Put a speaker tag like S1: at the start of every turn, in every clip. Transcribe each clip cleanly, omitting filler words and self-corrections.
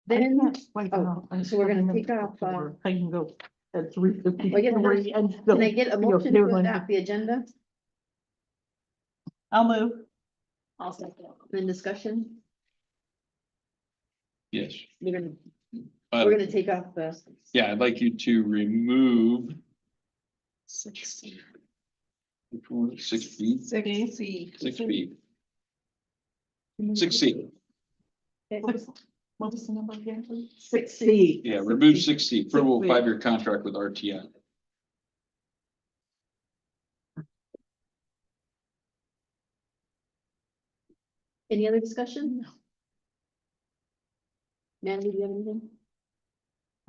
S1: Then,
S2: Wait,
S1: oh,
S2: no, I'm
S1: so we're gonna
S2: still
S1: take off,
S2: I can go at 3:53
S1: Well,
S2: and still.
S1: can I get a
S2: be
S1: motion
S2: okay
S1: to
S2: when-
S1: adopt the agenda?
S2: I'll move.
S1: I'll second. Then discussion,
S3: Yes.
S1: we're gonna,
S3: Uh,
S1: we're gonna take off the.
S3: Yeah, I'd like you to remove.
S1: 6C.
S3: Which one? 6B,
S2: 6C.
S3: 6B, 6C.
S2: What was the number again, please?
S1: 6C.
S3: Yeah, remove 6C, approval of
S2: 6B.
S3: 5-year contract with RTI.
S1: Any other discussion? Natalie, do you have anything?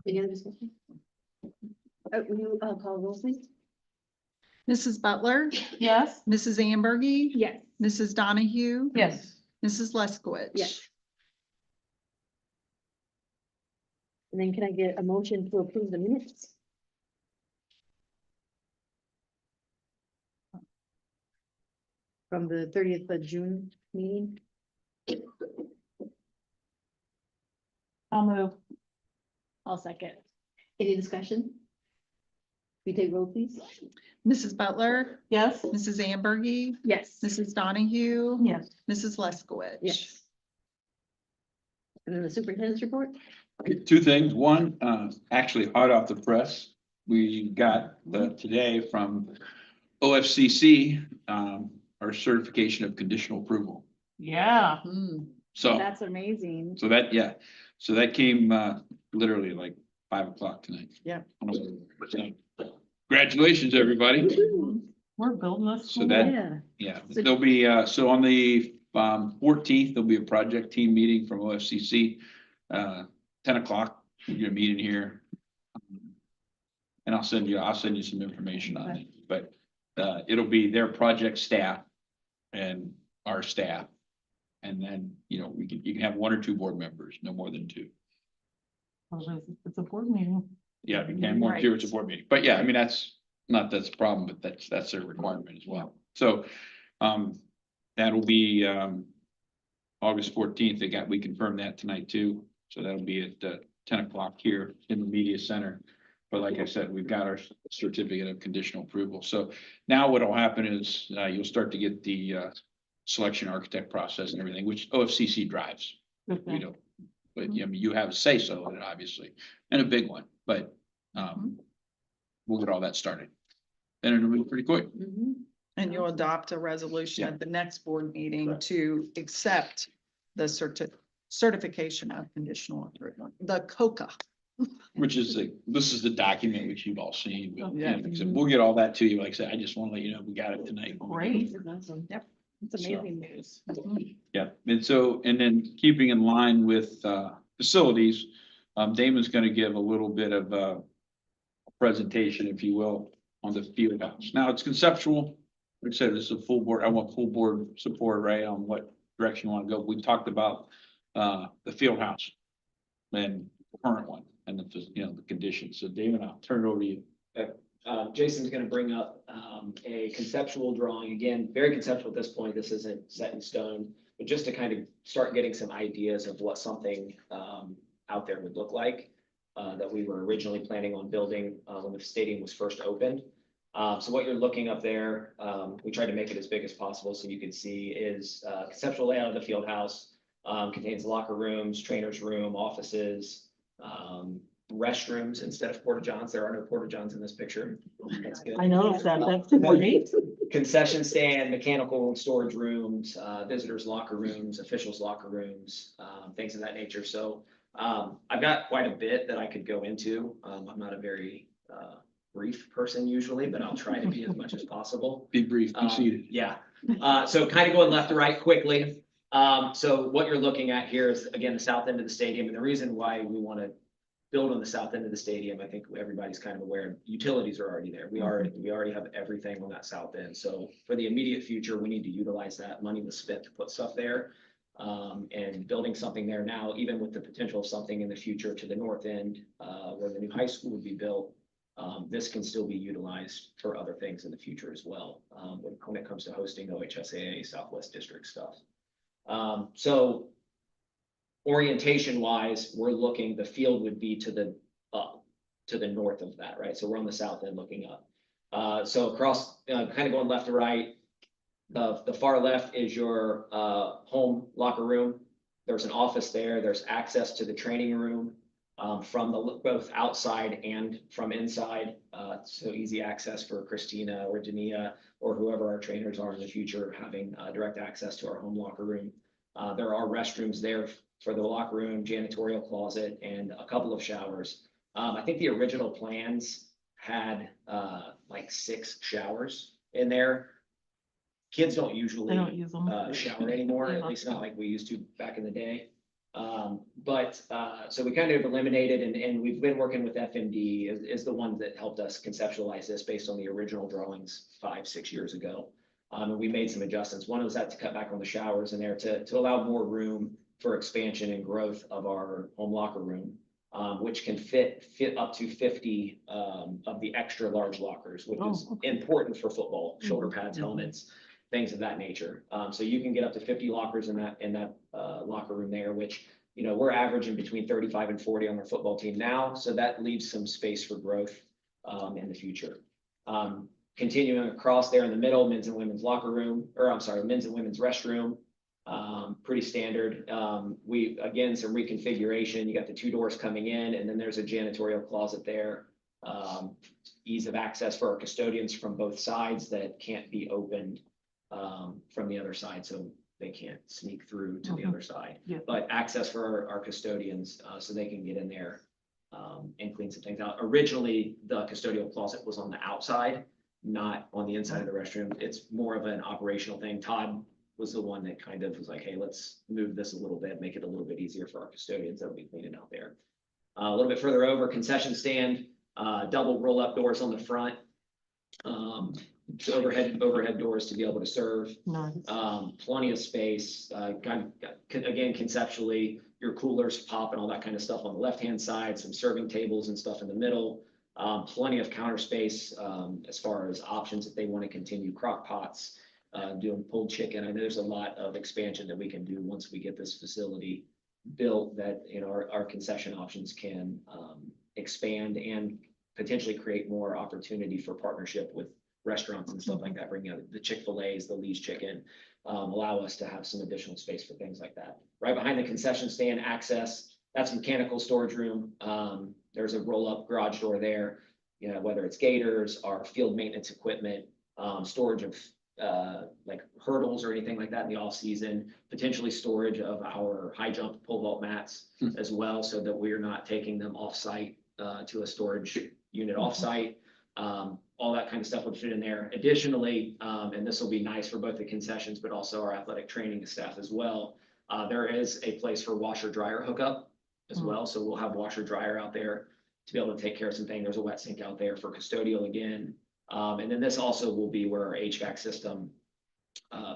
S1: Any other discussion? Will you call roll, please?
S4: Mrs. Butler,
S2: Yes.
S4: Mrs. Ambergy,
S1: Yes.
S4: Mrs. Donahue,
S2: Yes.
S4: Mrs. Leskowitz.
S1: Yes. And then can I get a motion to approve the minutes? From the 30th of June meeting?
S2: I'll move.
S1: I'll second. Any discussion? We take roll, please?
S4: Mrs. Butler,
S2: Yes.
S4: Mrs. Ambergy,
S1: Yes.
S4: Mrs. Donahue,
S2: Yes.
S4: Mrs. Leskowitz.
S1: Yes. And then the superintendent's report?
S3: Okay, two things. One, actually hot off the press. We got today from OFCC, our certification of conditional approval.
S2: Yeah.
S4: Hmm.
S3: So,
S1: That's amazing.
S3: so that came, literally like 5 o'clock tonight.
S4: Yeah.
S3: So, congratulations, everybody.
S2: We're building this.
S3: So that-
S1: Yeah.
S3: Yeah,
S1: So-
S3: there'll be, so on the 14th, there'll be a project team meeting from OFCC. 10 o'clock, we're gonna meet in here. And I'll send you some information on it, but it'll be their project staff and our staff. And then, you can have 1 or 2 board members, no more than 2.
S2: It's a board meeting.
S3: Yeah, if you can more than 2, it's a board meeting, but yeah, I mean, that's a problem, but that's a requirement as well. So, that'll be, August 14th, we confirmed that tonight too, so that'll be at 10 o'clock here in the media center. But like I said, we've got our certificate of conditional approval, so now what'll happen is, you'll start to get the, selection architect process and everything, which OFCC drives, we don't. But I mean, you have a say so in it, obviously, and a big one, but, we'll get all that started. Then it'll move pretty quick.
S1: Mhm.
S4: And you'll adopt a resolution at the next board meeting to accept the certification of conditional approval, the COCA.
S3: Which is this is the document which you've all seen, but
S4: Yeah.
S3: like I said, we'll get all that to you. Like I said, I just want to let you know we got it tonight.
S2: Great.
S1: This is awesome.
S4: Yep.
S1: It's amazing news.
S3: Yeah, and then keeping in line with facilities, Damon's going to give a little bit of a presentation, if you will, on the field house. Now it's conceptual. Like I said, this is a full board. I want full board support, right, on what direction you want to go. We talked about the field house and the current one and the conditions. So Damon, I'll turn it over to you.
S5: Jason's gonna bring up a conceptual drawing, again, very conceptual at this point, this isn't set in stone, but just to kind of start getting some ideas of what something out there would look like that we were originally planning on building when the stadium was first opened. So what you're looking up there, we tried to make it as big as possible so you can see is conceptual layout of the field house, contains locker rooms, trainer's room, offices, restrooms instead of porta johns. There are no porta johns in this picture. That's good.
S2: I noticed that. That's great.
S5: Concession stand, mechanical storage rooms, visitors locker rooms, officials locker rooms, things of that nature. So I've got quite a bit that I could go into. I'm not a very brief person usually, but I'll try to be as much as possible.
S3: Be brief, be seated.
S5: Yeah, so kind of going left to right quickly. So what you're looking at here is, again, the south end of the stadium. And the reason why we want to build on the south end of the stadium, I think everybody's kind of aware, utilities are already there. We already have everything on that south end. So for the immediate future, we need to utilize that. Money was spent to put stuff there. And building something there now, even with the potential of something in the future to the north end, where the new high school would be built, this can still be utilized for other things in the future as well, when it comes to hosting OHSAA Southwest District stuff. So orientation wise, we're looking, the field would be to the north of that, right? So we're on the south end looking up. So across, kind of going left to right, the far left is your home locker room. There's an office there. There's access to the training room from both outside and from inside. So easy access for Christina or Dania or whoever our trainers are in the future, having direct access to our home locker room. There are restrooms there for the locker room, janitorial closet, and a couple of showers. I think the original plans had like 6 showers in there. Kids don't
S2: They
S5: usually
S2: don't use them.
S5: shower anymore, at
S2: Yeah.
S5: least not like we used to back in the day. So we kind of eliminated, and we've been working with FMD is the one that helped us conceptualize this based on the original drawings 5-6 years ago. And we made some adjustments. One was that to cut back on the showers in there to allow more room for expansion and growth of our home locker room, which can fit up to 50 of the extra large lockers, which is
S2: Oh, okay.
S5: important for football, shoulder pads,
S2: Mhm.
S5: helmets, things of that nature. So you can get up to 50 lockers in that locker room there, which, you know, we're averaging between 35 and 40 on our football team now. So that leaves some space for growth in the future. Continuing across there in the middle, men's and women's locker room, or I'm sorry, men's and women's restroom. Pretty standard. Again, some reconfiguration. You got the 2 doors coming in, and then there's a janitorial closet there. Ease of access for our custodians from both sides that can't be opened from the other side, so they can't sneak through to the
S2: Mhm.
S5: other side.
S2: Yeah.
S5: But access for our custodians, so they can get in there and clean some things out. Originally, the custodial closet was on the outside, not on the inside of the restroom. It's more of an operational thing. Todd was the one that kind of was like, hey, let's move this a little bit, make it a little bit easier for our custodians that'll be cleaning out there. A little bit further over, concession stand, double roll-up doors on the front. Overhead doors to be able to serve.
S2: Nice.
S5: Plenty of space, again, conceptually, your coolers pop and all that kind of stuff on the left-hand side, some serving tables and stuff in the middle. Plenty of counter space, as far as options if they want to continue crock pots, doing pulled chicken. I know there's a lot of expansion that we can do once we get this facility built, that, you know, our concession options can expand and potentially create more opportunity for partnership with restaurants and stuff like that, bringing out the Chick-fil-A's, the Lee's Chicken, allow us to have some additional space for things like that. Right behind the concession stand access, that's mechanical storage room. There's a roll-up garage door there, you know, whether it's gators, our field maintenance equipment, storage of like hurdles or anything like that in the off season, potentially storage of our high jump pole vault mats as well, so that we're not taking them off site to a storage unit off site. All that kind of stuff would fit in there. Additionally, and this will be nice for both the concessions, but also our athletic training staff as well. There is a place for washer dryer hookup as well. So we'll have washer dryer out there to be able to take care of some things. There's a wet sink out there for custodial again. And then this also will be where our HVAC system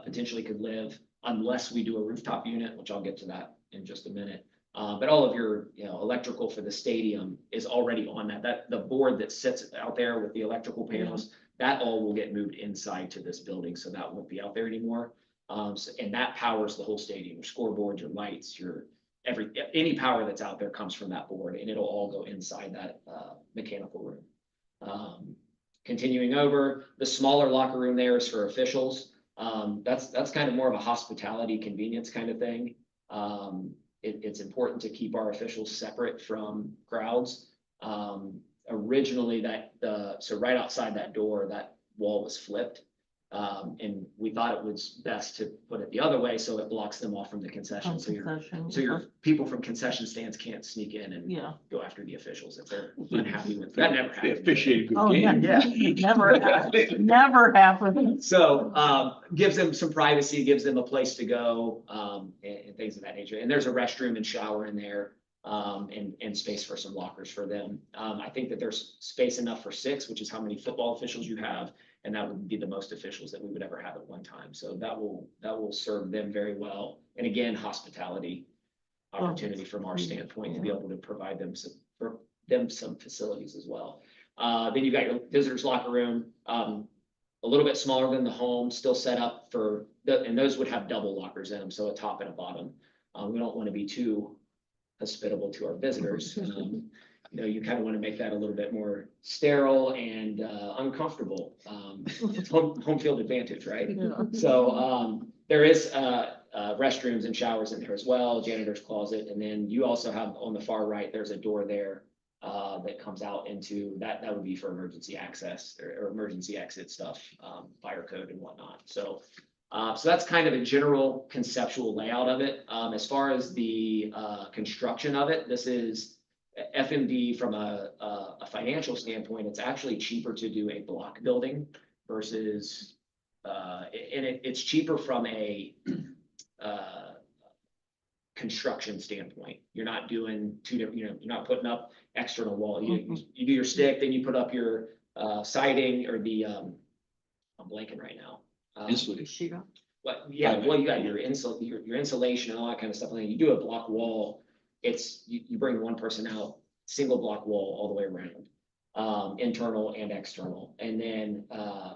S5: potentially could live, unless we do a rooftop unit, which I'll get to that in just a minute. But all of your, you know, electrical for the stadium is already on that. The board that sits out there with the electrical panels, that all will get moved inside to this building, so that won't be out there anymore. And that powers the whole stadium, your scoreboard, your lights, any power that's out there comes from that board, and it'll all go inside that mechanical room. Continuing over, the smaller locker room there is for officials. That's kind of more of a hospitality convenience kind of thing. It's important to keep our officials separate from crowds. Originally, so right outside that door, that wall was flipped. And we thought it was best to put it the other way, so it blocks them off from the concession. So your people from concession stands can't sneak in and
S2: Yeah.
S5: go after the officials if they're unhappy with that. Never
S3: They
S5: happened.
S3: officiate a
S2: Oh,
S3: good
S2: yeah,
S3: game.
S2: never happened. Never happened.
S5: So gives them some privacy, gives them a place to go, and things of that nature. And there's a restroom and shower in there, and space for some lockers for them. I think that there's space enough for 6, which is how many football officials you have, and that would be the most officials that we would ever have at one time. So that will serve them very well. And again, hospitality opportunity from our standpoint to be able to provide them some facilities as well. Then you've got your visitors locker room, a little bit smaller than the home, still set up and those would have double lockers in them, so a top and a bottom. We don't want to be too hospitable to our visitors. You know, you kind of want to make that a little bit more sterile and uncomfortable. Home field advantage, right? So there is restrooms and showers in there as well, janitor's closet, and then you also have on the far right, there's a door there that comes out into that would be for emergency access or emergency exit stuff, fire code and whatnot. So that's kind of a general conceptual layout of it. As far as the construction of it, this is FMD from a financial standpoint. It's actually cheaper to do a block building versus it's cheaper from a construction standpoint. You're not doing two different, you're not putting up external wall. You do your stick, then you put up your siding or the I'm blanking right now.
S3: Insulated.
S5: But yeah, well, you got your insulation and all that kind of stuff. And then you do a block wall. It's you bring one person out, single block wall all the way around, internal and external. And then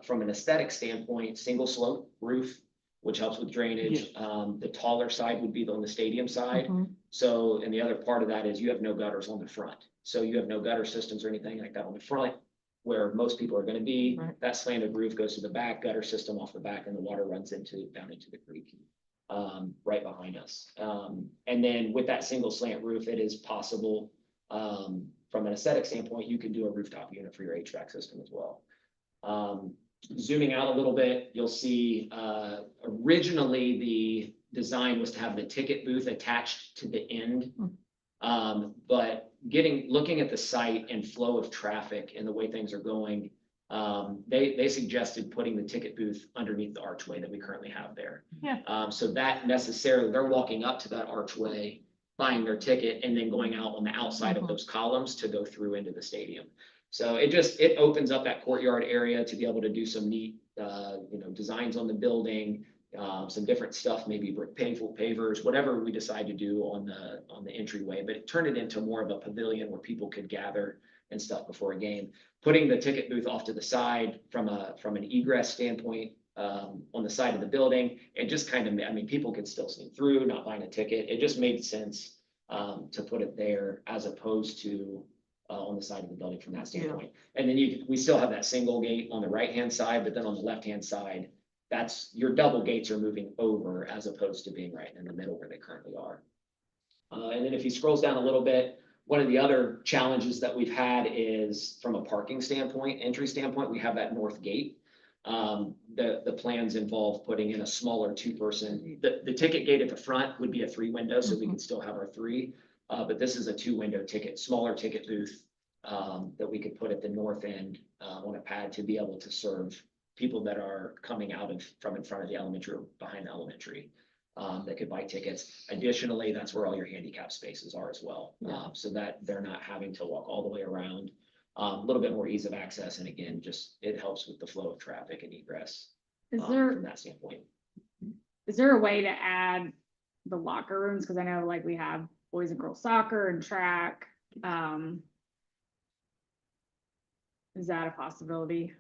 S5: from an aesthetic standpoint, single slope roof, which helps with drainage. The taller side would be on the stadium side. So, and the other part of that is you have no gutters on the front. So you have no gutter systems or anything like that on the front where most people are going to be.
S2: Right.
S5: That slanted roof goes to the back, gutter system off the back, and the water runs down into the creek right behind us. And then with that single slant roof, it is possible from an aesthetic standpoint, you can do a rooftop unit for your HVAC system as well. Zooming out a little bit, you'll see originally the design was to have the ticket booth attached to the end. But looking at the site and flow of traffic and the way things are going, they suggested putting the ticket booth underneath the archway that we currently have there. So that necessarily, they're walking up to that archway, buying their ticket, and then going out on the outside of those columns to go through into the stadium. So it opens up that courtyard area to be able to do some neat, designs on the building, some different stuff, maybe painful pavers, whatever we decide to do on the entryway, but turn it into more of a pavilion where people could gather and stuff before a game. Putting the ticket booth off to the side from an egress standpoint, on the side of the building, it just kind of, people could still sneak through, not buying a ticket. It just made sense to put it there as opposed to on the side of the building from that standpoint. And then we still have that single gate on the right-hand side, but then on the left-hand side, that's your double gates are moving over as opposed to being right in the middle where they currently are. And then if he scrolls down a little bit, one of the other challenges that we've had is from a parking standpoint, entry standpoint, we have that north gate. The plans involve putting in a smaller two-person, the ticket gate at the front would be a 3-window, so we can still have our 3. But this is a 2-window smaller ticket booth that we could put at the north end on a pad to be able to serve people that are coming out from in front of the elementary or behind the elementary that could buy tickets. Additionally, that's where all your handicap spaces are as well. So that they're not having to walk all the way around. A little bit more ease of access. And again, just it helps with the flow of traffic and egress from that standpoint.
S1: Is there a way to add the locker rooms? Because I know like we have boys and girls soccer and track. Is that a possibility?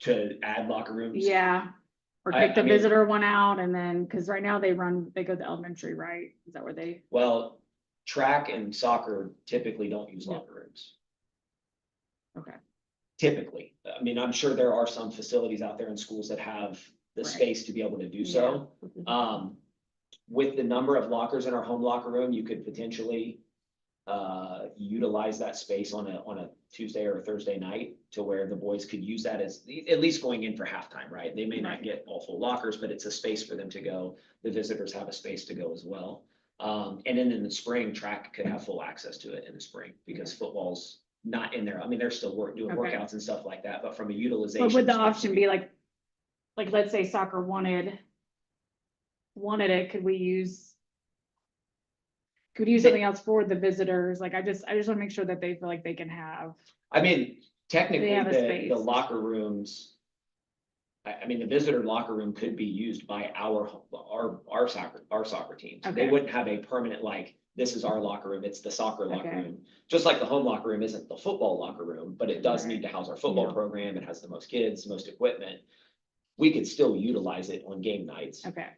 S5: To add locker rooms?
S1: Yeah. Or take the visitor one out and then, because right now they go to elementary, right? Is that where they?
S5: Well, track and soccer typically don't use locker rooms.
S1: Okay.
S5: Typically. I'm sure there are some facilities out there in schools that have the space to be able to do so. With the number of lockers in our home locker room, you could potentially utilize that space on a Tuesday or a Thursday night to where the boys could use that as at least going in for halftime, right? They may not get all full lockers, but it's a space for them to go. The visitors have a space to go as well. And then in the spring, track could have full access to it in the spring because football's not in there. They're still doing workouts and stuff like that, but from a utilization.
S1: But would the option be like let's say soccer wanted it, could we use something else for the visitors? Like I just want to make sure that they feel like they can have.
S5: Technically
S1: They have a space.
S5: the locker rooms. The visitor locker room could be used by our soccer teams. They
S1: Okay.
S5: wouldn't have a permanent this is our locker room. It's the soccer locker
S1: Okay.
S5: room. Just like the home locker room isn't the football locker room, but it does
S1: Right.
S5: need to house our football program. It has the most kids, most equipment. We could still utilize it on game nights.
S1: Okay.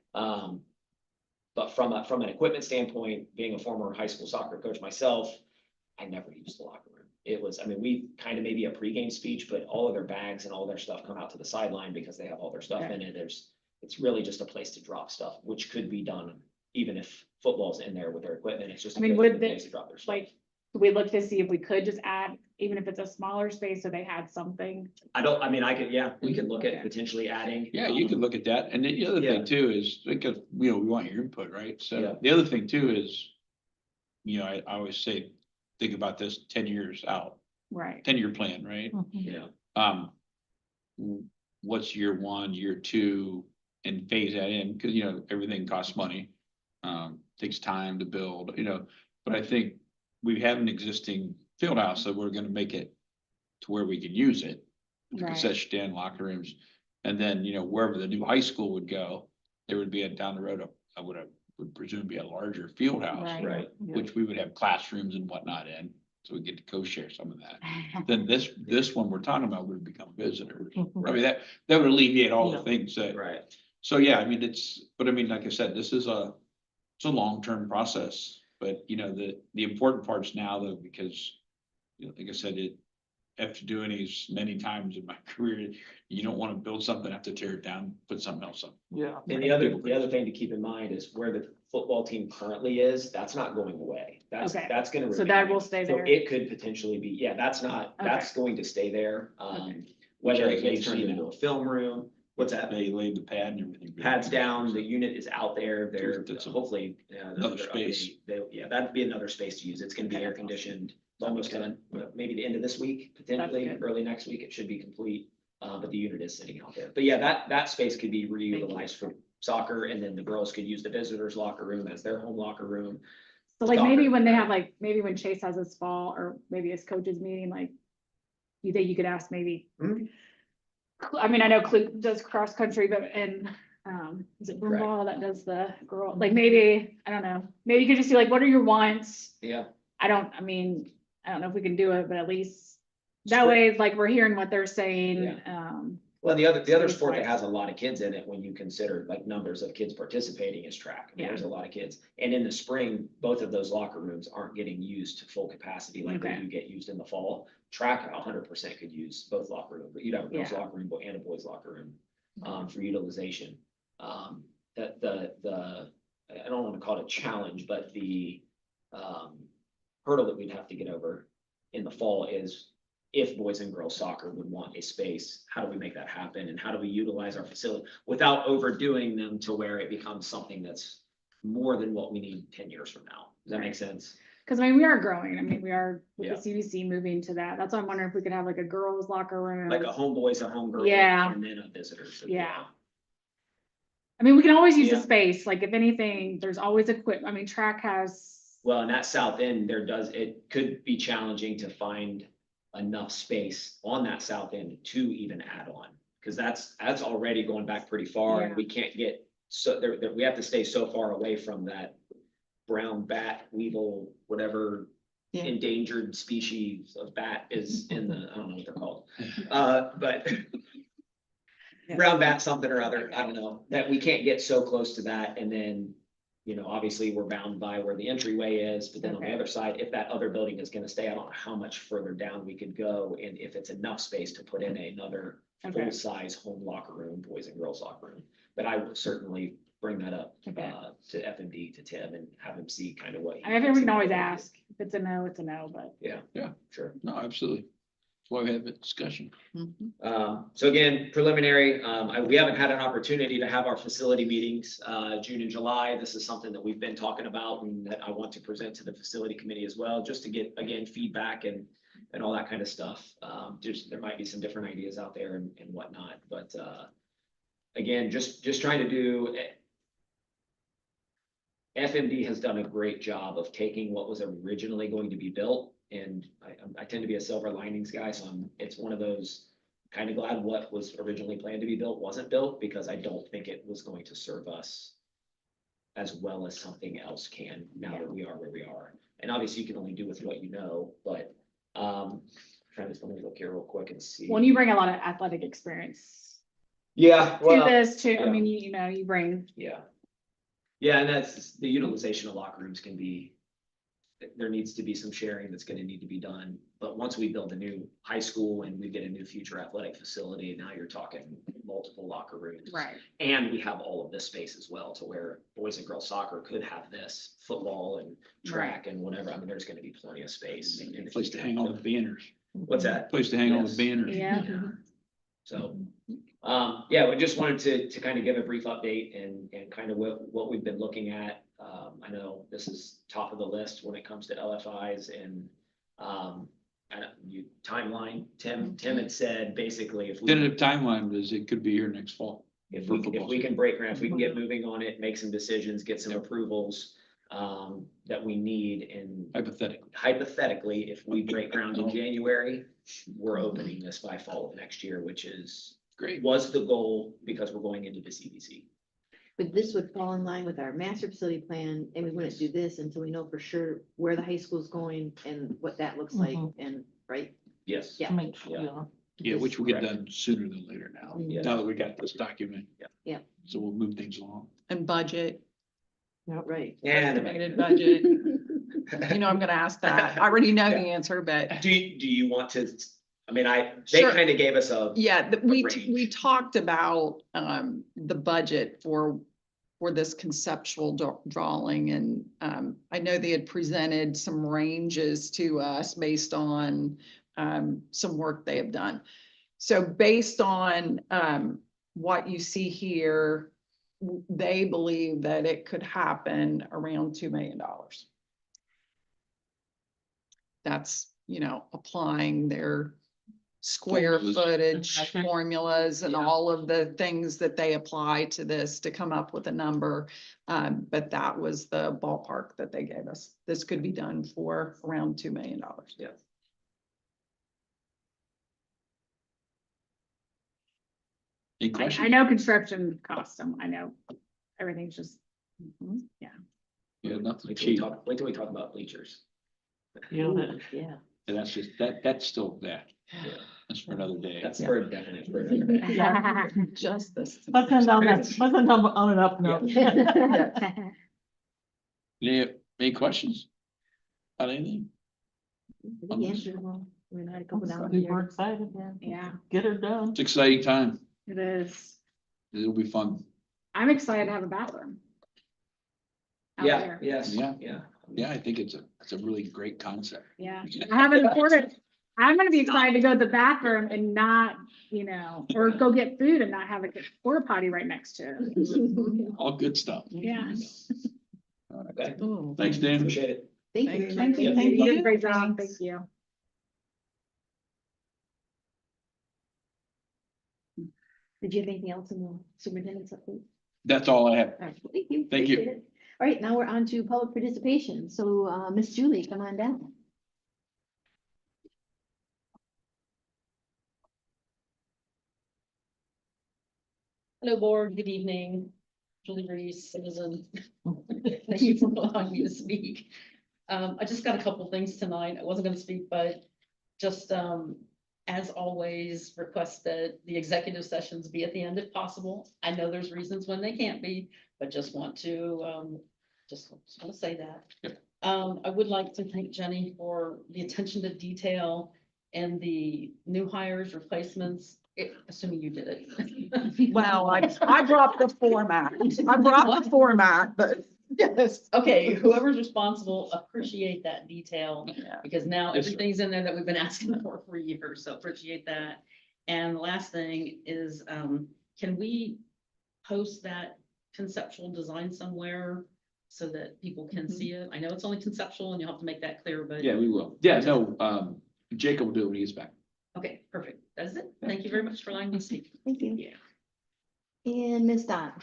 S5: But from an equipment standpoint, being a former high school soccer coach myself, I never used the locker room. It was, I mean, we kind of maybe a pregame speech, but all of their bags and all their stuff come out to the sideline because they have all their stuff
S1: Okay.
S5: in it. It's really just a place to drop stuff, which could be done even if football's in there with their equipment. It's just.
S1: I mean,
S5: a
S1: would
S5: place
S1: the-
S5: to drop their stuff.
S1: Like, we look to see if we could just add, even if it's a smaller space, so they had something.
S5: We could look
S1: Okay.
S5: at potentially adding.
S3: Yeah, you could look at that. And then the other
S5: Yeah.
S3: thing too is, because, we want your input, right?
S5: Yeah.
S3: So the other thing too is, I always say, think about this 10 years out,
S1: Right.
S3: 10-year plan, right?
S5: Yeah,
S3: What's year one, year two, and phase that in, because, everything costs money. Takes time to build, but I think we have an existing field house, so we're gonna make it to where we can use it. The
S1: Right.
S3: concession stand, locker rooms, and then, wherever the new high school would go, there would be down the road, I would presume be a larger field house.
S1: Right.
S5: right.
S3: Which we would have classrooms and whatnot in, so we get to co-share some of that. Then this one we're talking about would become visitors. I mean, that would alleviate all the
S2: Yeah.
S3: things that,
S5: Right.
S3: so yeah, I mean, like I said, this is it's a long-term process. But, the important parts now though, because, like I said, after doing these many times in my career, you don't want to build something, have to tear it down, put something else up.
S2: Yeah.
S5: And the other thing to keep in mind is where the football team currently is, that's not going away.
S1: Okay.
S5: That's gonna.
S1: So that
S5: remain.
S1: will stay
S5: So
S1: there.
S5: it could potentially be, that's going to stay there. Whether it gets turned into a film room, what's that?
S3: They laid the pad and everything.
S5: Pads down, the unit is out there,
S3: That's a-
S5: hopefully.
S3: another space.
S5: That'd be another space to use. It's gonna be
S1: Okay,
S5: air
S1: that's awesome.
S5: conditioned. It's almost done, maybe the end of this week, potentially,
S1: good.
S5: early next week, it should be complete. But the unit is sitting out there. But yeah, that space could be reutilized for soccer, and then the girls could use the visitors locker room as their home locker room.
S1: So like maybe
S5: Soccer.
S1: when they have like, maybe when Chase has his fall or maybe his coaches meeting, like. You think you could ask maybe.
S5: Mhm.
S1: I mean, I know Clute does cross country, but is it
S5: Correct.
S1: Broomball that does the girl, like maybe, I don't know, maybe you could just see like, what are your wants?
S5: Yeah.
S1: I don't know if we can do it, but at least that way, like, we're hearing what they're saying,
S5: Well, the other
S1: Space
S5: sport that
S1: wise.
S5: has a lot of kids in it, when you consider like numbers of kids participating, is track. I mean, There's a lot of kids. And in the spring, both of those locker rooms aren't getting used to full capacity like they
S1: Okay.
S5: do get used in the fall. Track 100% could use both locker rooms, but you'd have a girls
S1: Yeah.
S5: locker room and a boys locker room for utilization. I don't want to call it a challenge, but the hurdle that we'd have to get over in the fall is, if boys and girls soccer would want a space, how do we make that happen? And how do we utilize our facility without overdoing them to where it becomes something that's more than what we need 10 years from now? Does that make sense?
S1: cause I mean, we are growing. I mean, we are with
S5: Yeah.
S1: the CBC moving to that. That's why I'm wondering if we could have like a girls locker room.
S5: Like a home boys, a home girl.
S1: Yeah.
S5: And then a visitors. as
S1: Yeah.
S5: well.
S1: I mean, we can always use the
S5: Yeah.
S1: space. Like if anything, there's always equipment. I mean, track has.
S5: Well, in that south end, it could be challenging to find enough space on that south end to even add on. Cause that's already going back pretty far, and
S1: Yeah.
S5: we can't get, so we have to stay so far away from that brown bat, weevil, whatever
S2: Yeah.
S5: endangered species of bat is in the, I don't know what they're called. But
S2: Yeah.
S5: brown bat something or other, I don't know, that we can't get so close to that, and then, obviously, we're bound by where the entryway is, but then on the
S1: Okay.
S5: other side, if that other building is gonna stay, I don't know how much further down we could go, and if it's enough space to put in another
S1: Okay.
S5: full-size home locker room, boys and girls locker room. But I will certainly bring that up
S1: Okay.
S5: to FMD, to Tim, and have him see kind of what. he
S1: I mean,
S5: thinks
S1: we can
S5: is
S1: always
S5: a good idea.
S1: ask. If it's a no, it's a no, but.
S5: Sure.
S3: No, absolutely. That's why we have a discussion.
S5: So again, preliminary, we haven't had an opportunity to have our facility meetings, June and July. This is something that we've been talking about and that I want to present to the facility committee as well, just to get, again, feedback and all that kind of stuff. There might be some different ideas out there and whatnot, but, again, just trying to do. FMD has done a great job of taking what was originally going to be built, and I tend to be a silver linings guy, so it's one of those, kind of glad what was originally planned to be built wasn't built, because I don't think it was going to serve us as well as something else can, now that we are where we are. And obviously, you can only do with what you know, but, let me look here real quick and see.
S1: When you bring a lot of athletic experience
S5: Yeah,
S1: to
S5: well,
S1: this, I
S5: yeah.
S1: mean, you bring.
S5: yeah. Yeah, and that's, the utilization of locker rooms can be, there needs to be some sharing that's gonna need to be done. But once we build a new high school and we get a new future athletic facility, now you're talking multiple locker rooms.
S1: Right.
S5: And we have all of this space as well, to where boys and girls soccer could have this, football and track and whatever. I mean, there's gonna be plenty of space. in the
S3: Place to
S5: future.
S3: hang all the banners,
S5: What's that?
S3: place to hang all
S5: Yes.
S3: the banners.
S1: Yeah.
S5: So, yeah, we just wanted to kind of give a brief update and kind of what we've been looking at. I know this is top of the list when it comes to LFIs and, timeline. Tim had said basically if we,
S3: Tentative timeline was it could be here next fall.
S5: if
S3: for
S5: we,
S3: football
S5: if we
S3: season.
S5: can break ground, if we can get moving on it, make some decisions, get some approvals, that we need, and hypothetically, if we break ground in January, we're opening this by fall of next year, which is,
S3: Great.
S5: was the goal because we're going into the CBC.
S2: But this would fall in line with our master facility plan, and we wouldn't do this until we know for sure where the high school is going and what that looks like, and, right?
S5: Yes.
S2: Yeah.
S5: Yeah.
S3: Yeah, which will get done sooner than later now,
S2: Yeah.
S3: now that we got this document.
S5: Yeah.
S2: Yeah.
S3: So we'll move things along.
S4: And budget,
S2: Right.
S5: And
S4: estimated budget. You know, I'm gonna ask that. I already know the answer, but
S5: do you want to, I mean, they
S4: Sure.
S5: kind of gave us a,
S4: yeah, we
S5: range.
S4: talked about the budget for this conceptual drawing, and I know they had presented some ranges to us based on some work they have done. So based on what you see here, they believe that it could happen around $2 million. That's, you know, applying their square
S3: Formulas.
S4: footage formulas and
S5: Yeah.
S4: all of the things that they apply to this to come up with a number. But that was the ballpark that they gave us. This could be done for around $2 million.
S5: yeah.
S3: Any
S1: I
S3: questions?
S1: know construction costs them. I know everything's just, yeah.
S3: Yeah, nothing
S5: Wait till we
S3: cheap.
S5: wait till we talk about bleachers.
S2: Yeah.
S3: And that's just, that's still that.
S5: Yeah.
S3: That's for another day.
S5: That's for a definite. For another day.
S4: Just this.
S6: Let's end on that, let's end on an up note.
S3: Any questions? About anything?
S2: We answered them all. We had a couple down
S6: We're
S2: there.
S6: excited,
S1: Yeah,
S6: get her done.
S3: It's an exciting time.
S1: it is.
S3: It'll be fun.
S1: I'm excited to have a bathroom. out
S5: Yeah,
S1: there.
S5: yes,
S3: Yeah.
S5: yeah.
S3: Yeah, I think it's a really great concept.
S1: Yeah, I haven't afforded, I'm gonna be excited to go to the bathroom and not, you know, or go get food and not have a porta potty right next to it.
S3: All good stuff.
S1: Yeah.
S5: Okay,
S3: Thanks, Dan.
S5: appreciate it.
S2: Thank
S4: Thank
S2: you.
S4: you.
S2: very much.
S5: Yeah.
S1: You did a great job. Thank you.
S2: Did you have anything else in the superintendent's update?
S3: That's all I have.
S2: All right, thank you.
S3: Thank you.
S2: Appreciate it. All right, now we're on to public participation. So, Miss Julie, come on down.
S7: Hello, board. Good evening. Julie Reese, citizen. Thank you for allowing me to speak. I just got a couple things tonight. I wasn't gonna speak, but just, as always, request that the executive sessions be at the end if possible. I know there's reasons when they can't be, but just want to, just want to say that.
S3: Yep.
S7: I would like to thank Jenny for the attention to detail and the new hires, replacements, assuming you did it.
S4: Well, I brought the format. I brought the format, but yes.
S7: Okay, whoever's responsible, appreciate that detail,
S4: Yeah.
S7: because now
S3: Yes, sir.
S7: everything's in there that we've been asking for years, so appreciate that. And the last thing is, can we post that conceptual design somewhere so that people can see it? I know it's only conceptual and you'll have to make that clear, but.
S3: Yeah, we will. Yeah, no, Jacob will do it when he gets back.
S7: Okay, perfect. That's it. Thank you very much for allowing me to speak.
S2: Thank you.
S7: Yeah.
S2: And Miss Donna.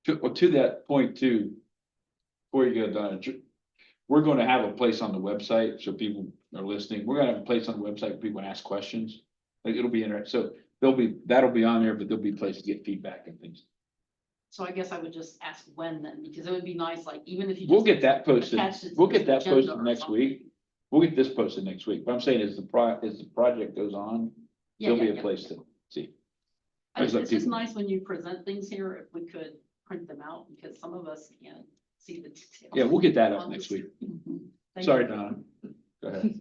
S3: To that point too, before you go down, we're gonna have a place on the website, so people are listening, we're gonna have a place on the website where people can ask questions. Like, it'll be interesting, so that'll be on there, but there'll be a place to get feedback and things.
S7: So I guess I would just ask when then, because it would be nice, like, even if you.
S3: We'll
S7: just
S3: get that posted,
S7: attach it to
S3: we'll
S7: the
S3: get that
S7: agenda
S3: posted
S7: or
S3: next
S7: something.
S3: week. We'll get this posted next week, but I'm saying as the project goes on,
S7: Yeah,
S3: there'll
S7: yeah,
S3: be a
S7: yeah.
S3: place to see. It's up
S7: It's
S3: to
S7: just
S3: you.
S7: nice when you present things here, if we could print them out, because some of us can't see the details.
S3: Yeah, we'll get that up
S7: on
S3: next
S7: this.
S3: week.
S7: Thank
S3: Sorry,
S7: you.
S3: Donna. Go ahead.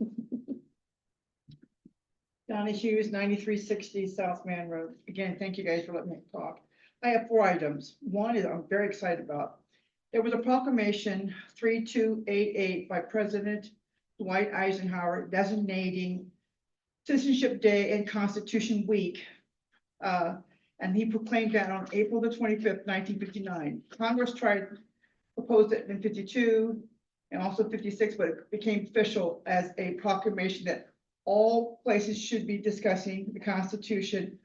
S8: Donna Hughes, 9360 South Man Road. Again, thank you guys for letting me talk. I have 4 items. One is I'm very excited about. There was a proclamation 3288 by President Dwight Eisenhower designating Citizenship Day and Constitution Week. And he proclaimed that on April the 25th, 1959. Congress proposed it in 52 and also 56, but it became official as a proclamation that all places should be discussing the Constitution,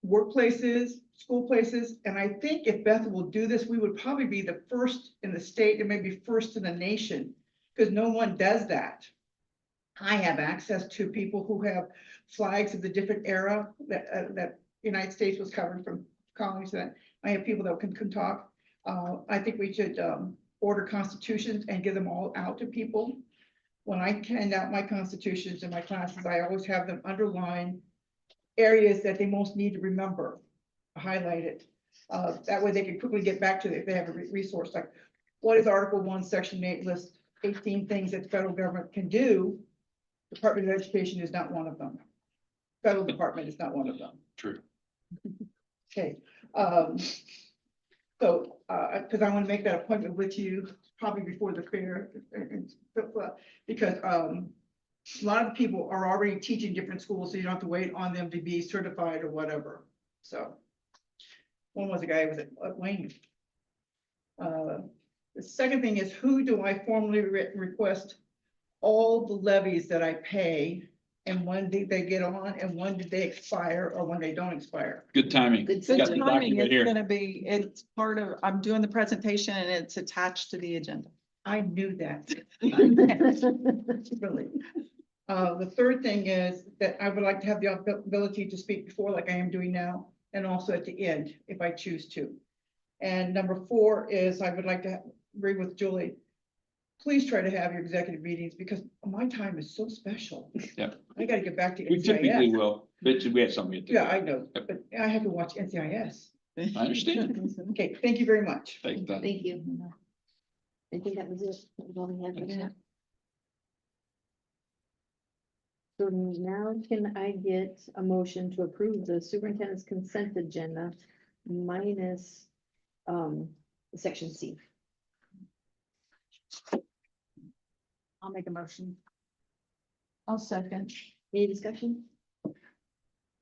S8: workplaces, school places, and I think if Bethel will do this, we would probably be the first in the state and maybe first in the nation, because no one does that. I have access to people who have flags of the different era that United States was covered from colonies. That I have people that can talk. I think we should order constitutions and give them all out to people. When I hand out my constitutions in my classes, I always have them underline areas that they most need to remember, highlight it. That way they can quickly get back to it if they have a resource. Like, what is Article 1, Section 8 list 18 things that the federal government can do. Department of Education is not one of them. Federal Department is not one of them.
S3: True.
S8: Okay, so, because I want to make that appointment with you probably before the fair, because a lot of people are already teaching different schools, so you don't have to wait on them to be certified or whatever. So, one was a guy who was at Wayne. The second thing is, who do I formally request all the levies that I pay, and when did they get on, and when did they expire, or when they don't expire?
S3: Good timing.
S2: Good
S3: Got
S4: The
S3: the
S2: timing.
S4: timing
S3: document
S4: is
S3: here.
S4: gonna be, it's part of, I'm doing the presentation and it's attached to the agenda.
S8: I knew that. Really. The third thing is that I would like to have the ability to speak before, like I am doing now, and also at the end, if I choose to. And number 4 is I would like to agree with Julie. Please try to have your executive meetings, because my time is so special.
S3: Yep.
S8: I gotta get back to
S3: We typically
S8: NCIS.
S3: will, but we have something to do.
S8: Yeah, I know, but I have to watch NCIS.
S3: I understand.
S8: Okay, thank you very much.
S3: Thanks, Donna.
S2: Thank you. I think that was it. That was all we had for that. So now can I get a motion to approve the superintendent's consent agenda minus section C?
S1: I'll make a motion.
S6: I'll second.
S2: Any discussion?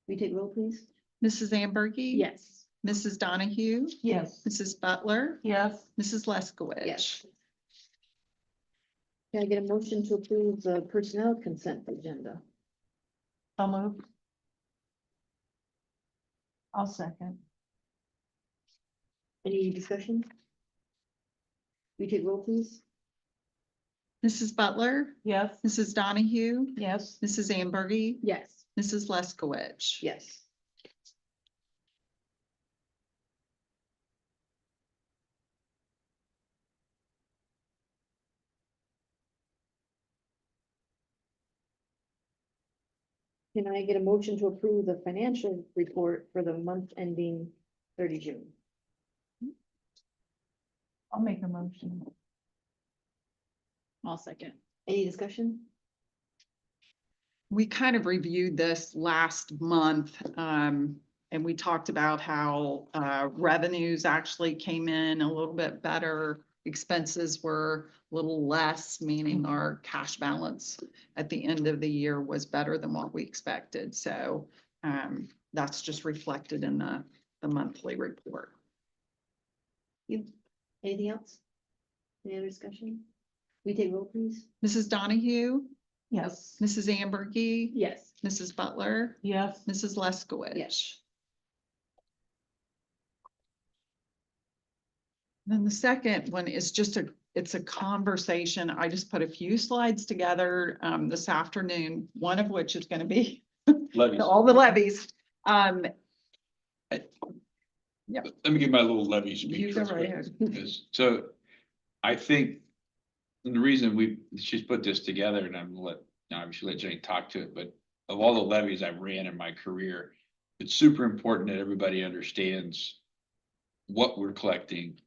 S2: We take roll, please?
S4: Mrs. Ambergy?
S1: Yes.
S4: Mrs. Donahue?
S6: Yes.
S4: Mrs. Butler?
S6: Yes.
S4: Mrs. Leskowitz?
S2: Yes. Can I get a motion to approve the personnel consent agenda?
S6: I'll move. I'll second.
S2: Any discussion? We take roll, please?
S4: Mrs. Butler?
S6: Yes.
S4: Mrs. Donahue?
S6: Yes.
S4: Mrs. Ambergy?
S1: Yes.
S4: Mrs. Leskowitz?
S2: Yes. Can I get a motion to approve the financial report for the month ending 30 June?
S6: I'll make a motion.
S1: I'll second.
S2: Any discussion?
S4: We kind of reviewed this last month, and we talked about how revenues actually came in a little bit better. Expenses were a little less, meaning our cash balance at the end of the year was better than what we expected. So that's just reflected in the monthly report.
S2: Anything else? Any other discussion? We take roll, please?
S4: Mrs. Donahue,
S6: Yes.
S4: Mrs. Ambergy,
S1: Yes.
S4: Mrs. Butler,
S6: Yes.
S4: Mrs. Leskowitz.
S2: Yes.
S4: Then the second one is just it's a conversation. I just put a few slides together this afternoon, one of which is going to be
S3: Levies.
S4: all the levies.
S3: Let me give my little levy speech.
S4: You go
S3: real
S4: right
S3: quick,
S4: ahead.
S3: because- So I think the reason she's put this together, and I'm gonna obviously let Jane talk to it, but of all the levies I've ran in my career, it's super important that everybody understands what we're collecting,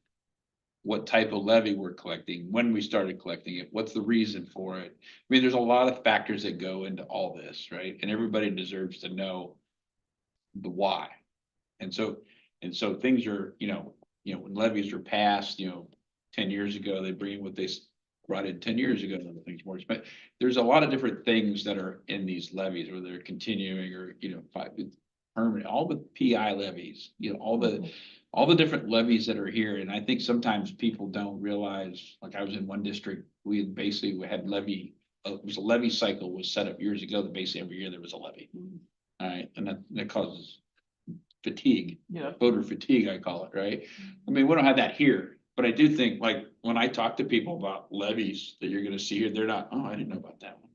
S3: what type of levy we're collecting, when we started collecting it, what's the reason for it. I mean, there's a lot of factors that go into all this, right? And everybody deserves to know the why. And so things are, when levies are passed, 10 years ago, they bring in what they brought in 10 years ago, and things more expensive. There's a lot of different things that are in these levies, whether they're continuing or, permanent, all the PI levies, all the different levies that are here. And I think sometimes people don't realize, like I was in one district, we had levy, it was a levy cycle was set up years ago that basically every year there was a levy. All right, and that causes fatigue,
S6: Yeah.
S3: voter fatigue, I call it, right? I mean, we don't have that here, but I do think, like, when I talk to people about levies that you're gonna see here, they're not, oh, I didn't know about that one.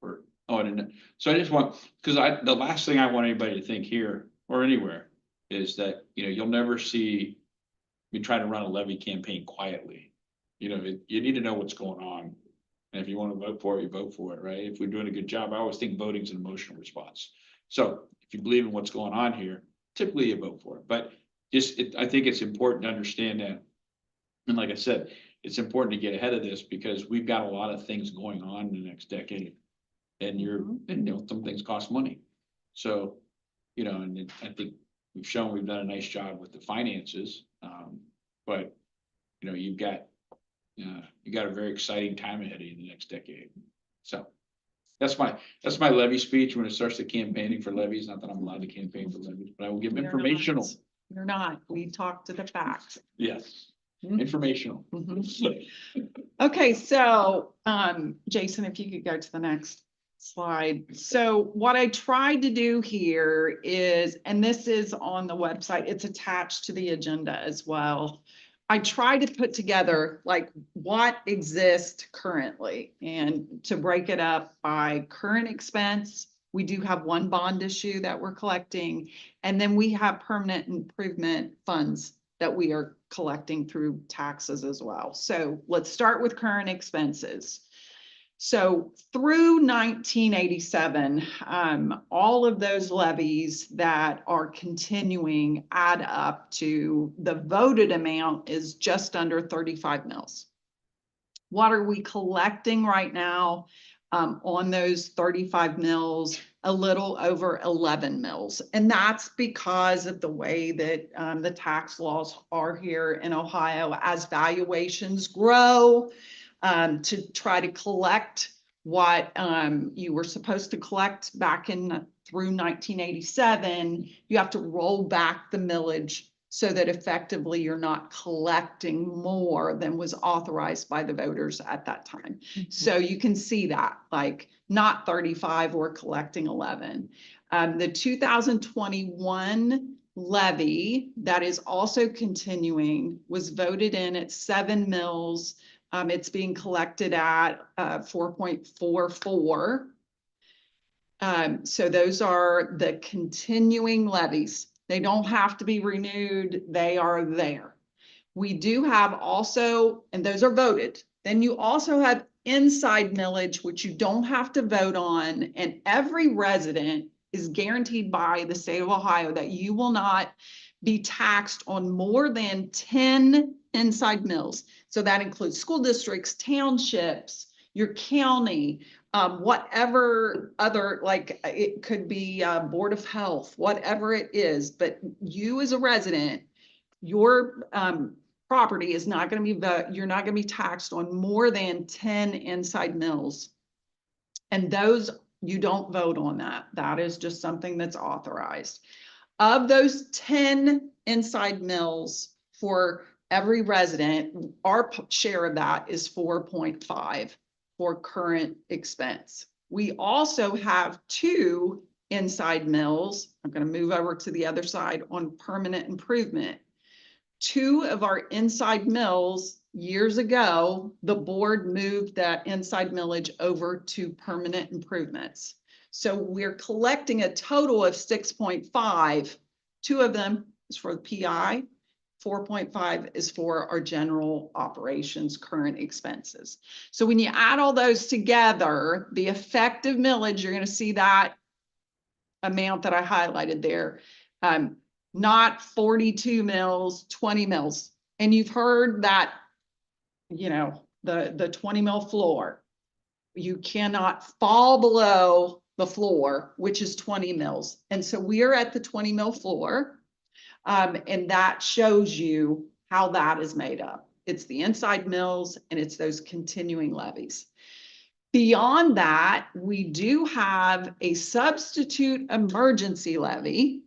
S3: Or, oh, I didn't know. So I just want, the last thing I want anybody to think here or anywhere is that, you'll never see me try to run a levy campaign quietly. You need to know what's going on. And if you want to vote for it, you vote for it, right? If we're doing a good job, I always think voting is an emotional response. So if you believe in what's going on here, typically you vote for it. But I think it's important to understand that. And like I said, it's important to get ahead of this because we've got a lot of things going on in the next decade. And some things cost money. So, and I think we've shown we've done a nice job with the finances. But you've got a very exciting time ahead of you in the next decade. So that's my levy speech when it starts to campaigning for levies. Not that I'm allowed to campaign for levies, but I will give
S4: You're
S3: informational.
S4: not. You're not. We talk to the facts.
S3: Yes,
S4: Mhm.
S3: informational.
S4: Mhm. Okay, so, Jason, if you could go to the next slide. So what I tried to do here is, and this is on the website, it's attached to the agenda as well. I tried to put together like what exists currently and to break it up by current expense. We do have one bond issue that we're collecting, and then we have permanent improvement funds that we are collecting through taxes as well. So let's start with current expenses. So through 1987, all of those levies that are continuing add up to the voted amount is just under 35 mils. What are we collecting right now on those 35 mils? A little over 11 mils. And that's because of the way that the tax laws are here in Ohio as valuations grow. To try to collect what you were supposed to collect back in through 1987, you have to roll back the millage so that effectively you're not collecting more than was authorized by the voters at that time. So you can see that, like, not 35, we're collecting 11. The 2021 levy that is also continuing was voted in at 7 mils. It's being collected at 4.44. So those are the continuing levies. They don't have to be renewed. They are there. We do have also, and those are voted. Then you also have inside millage, which you don't have to vote on. And every resident is guaranteed by the state of Ohio that you will not be taxed on more than 10 inside mills. So that includes school districts, townships, your county, whatever other, like it could be Board of Health, whatever it is. But you as a resident, your property is not going to be, you're not going to be taxed on more than 10 inside mills. And those, you don't vote on that. That is just something that's authorized. Of those 10 inside mills for every resident, our share of that is 4.5 for current expense. We also have 2 inside mills. I'm going to move over to the other side on permanent improvement. 2 of our inside mills years ago, the board moved that inside millage over to permanent improvements. So we're collecting a total of 6.5. 2 of them is for the PI. 4.5 is for our general operations current expenses. So when you add all those together, the effective millage, you're going to see that amount that I highlighted there. Not 42 mils, 20 mils. And you've heard that, you know, the 20 mil floor. You cannot fall below the floor, which is 20 mils. And so we are at the 20 mil floor. And that shows you how that is made up. It's the inside mills and it's those continuing levies. Beyond that, we do have a substitute emergency levy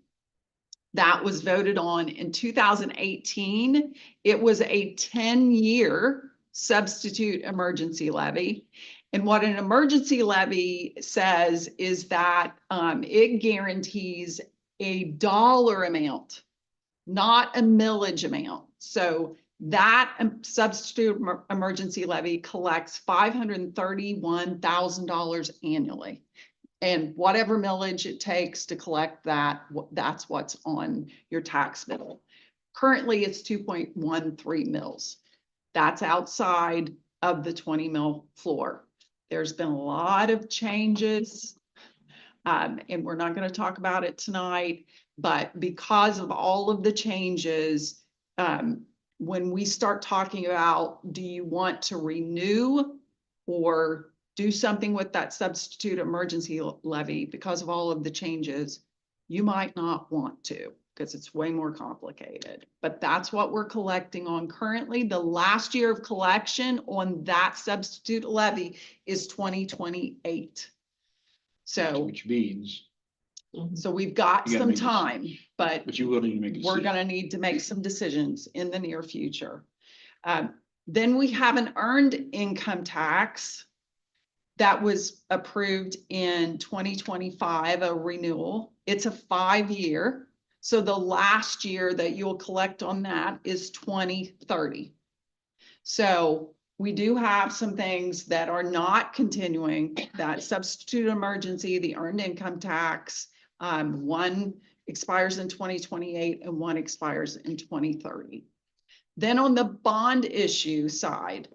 S4: that was voted on in 2018. It was a 10-year substitute emergency levy. And what an emergency levy says is that it guarantees a dollar amount, not a millage amount. So that substitute emergency levy collects $531,000 annually. And whatever millage it takes to collect that, that's what's on your tax bill. Currently, it's 2.13 mils. That's outside of the 20 mil floor. There's been a lot of changes, and we're not going to talk about it tonight, but because of all of the changes, when we start talking about, do you want to renew or do something with that substitute emergency levy because of all of the changes, you might not want to because it's way more complicated. But that's what we're collecting on currently. The last year of collection on that substitute levy is 2028. So,
S3: Which means,
S4: so we've got
S3: You gotta
S4: some
S3: make this-
S4: time, but
S3: you will need to make a
S4: we're
S3: decision.
S4: gonna need to make some decisions in the near future. Then we have an earned income tax that was approved in 2025, a renewal. It's a 5-year. So the last year that you'll collect on that is 2030. So we do have some things that are not continuing, that substitute emergency, the earned income tax. One expires in 2028 and one expires in 2030. Then on the bond issue side,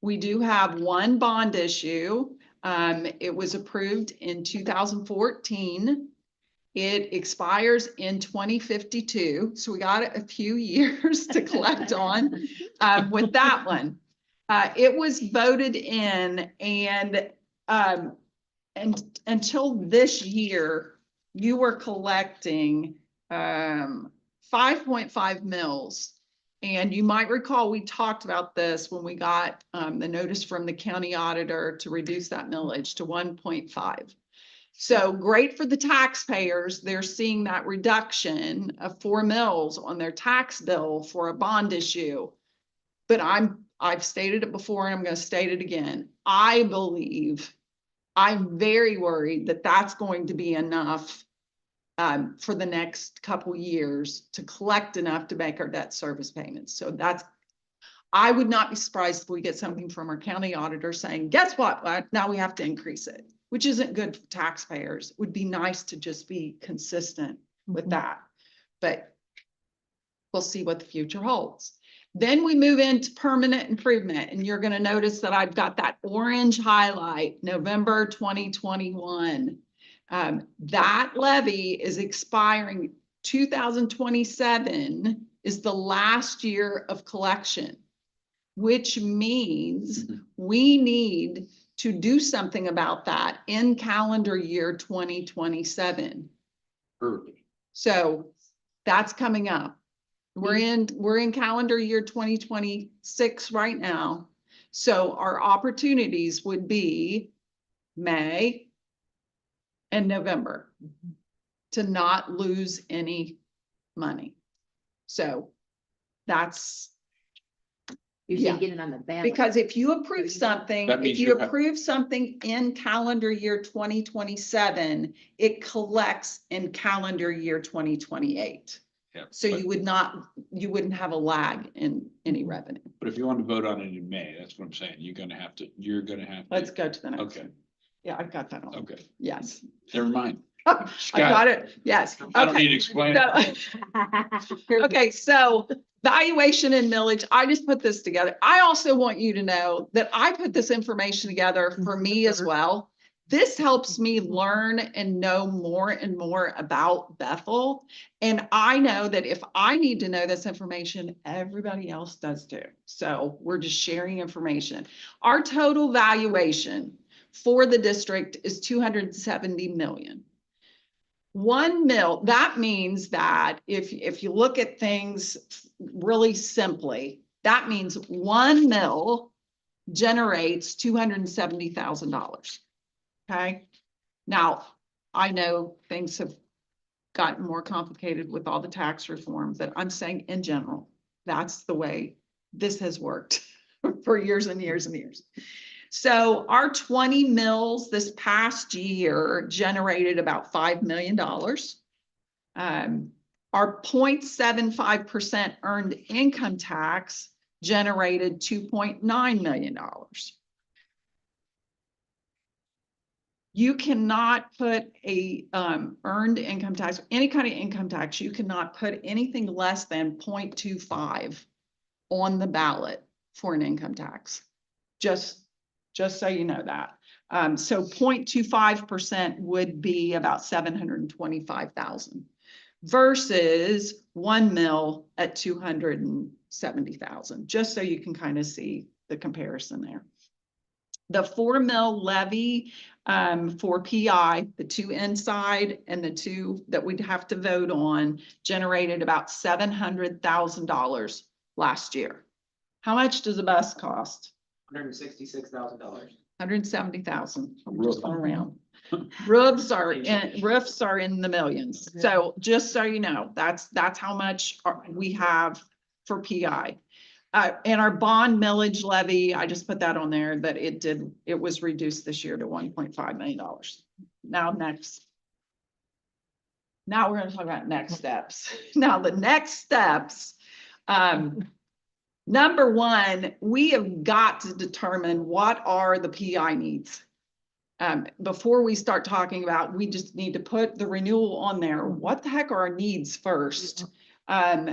S4: we do have one bond issue. It was approved in 2014. It expires in 2052. So we got a few years to collect on with that one. It was voted in and until this year, you were collecting 5.5 mils. And you might recall, we talked about this when we got the notice from the county auditor to reduce that millage to 1.5. So great for the taxpayers. They're seeing that reduction of 4 mils on their tax bill for a bond issue. But I've stated it before and I'm going to state it again. I believe, I'm very worried that that's going to be enough for the next couple years to collect enough to make our debt service payments. So that's, I would not be surprised if we get something from our county auditor saying, guess what? Now we have to increase it, which isn't good for taxpayers. It would be nice to just be consistent with that, but we'll see what the future holds. Then we move into permanent improvement, and you're going to notice that I've got that orange highlight, November 2021. That levy is expiring 2027 is the last year of collection, which means we need to do something about that in calendar year 2027.
S3: Early.
S4: So that's coming up. We're in calendar year 2026 right now. So our opportunities would be May and November to not lose any money. So that's,
S2: You
S4: Yeah.
S2: should get it on the ballot.
S4: because if you approve something,
S3: That
S4: if
S3: means
S4: you
S3: you have-
S4: approve something in calendar year 2027, it collects in calendar year 2028.
S3: Yeah,
S4: So
S3: but-
S4: you wouldn't have a lag in any revenue.
S3: But if you want to vote on it in May, that's what I'm saying. You're gonna have to.
S4: Let's go to the next.
S3: Okay,
S4: one. Yeah, I've got that on.
S3: okay.
S4: Yes.
S3: Never mind.
S4: I got it. Yes.
S3: I don't
S4: Okay.
S3: need to explain it.
S4: So- Okay, so valuation and millage, I just put this together. I also want you to know that I put this information together for me as well. This helps me learn and know more and more about Bethel. And I know that if I need to know this information, everybody else does too. So we're just sharing information. Our total valuation for the district is 270 million. 1 mil, that means that if you look at things really simply, that means 1 mil generates $270,000. Okay, now I know things have gotten more complicated with all the tax reform, but I'm saying in general, that's the way this has worked for years and years and years. So our 20 mills this past year generated about $5 million. Our 0.75% earned income tax generated $2.9 million. You cannot put a earned income tax, any kind of income tax, you cannot put anything less than 0.25 on the ballot for an income tax. Just so you know that. So 0.25% would be about 725,000 versus 1 mil at 270,000, just so you can kind of see the comparison there. The 4 mil levy for PI, the 2 inside and the 2 that we'd have to vote on, generated about $700,000 last year. How much does a bus cost?
S5: $166,000.
S4: 170,000.
S3: Roof.
S4: Just going around. Roofs are in the millions. So just so you know, that's how much we have for PI. And our bond millage levy, I just put that on there, that it was reduced this year to $1.5 million. Now we're going to talk about next steps. Now the next steps, number one, we have got to determine what are the PI needs. Before we start talking about, we just need to put the renewal on there. What the heck are our needs first?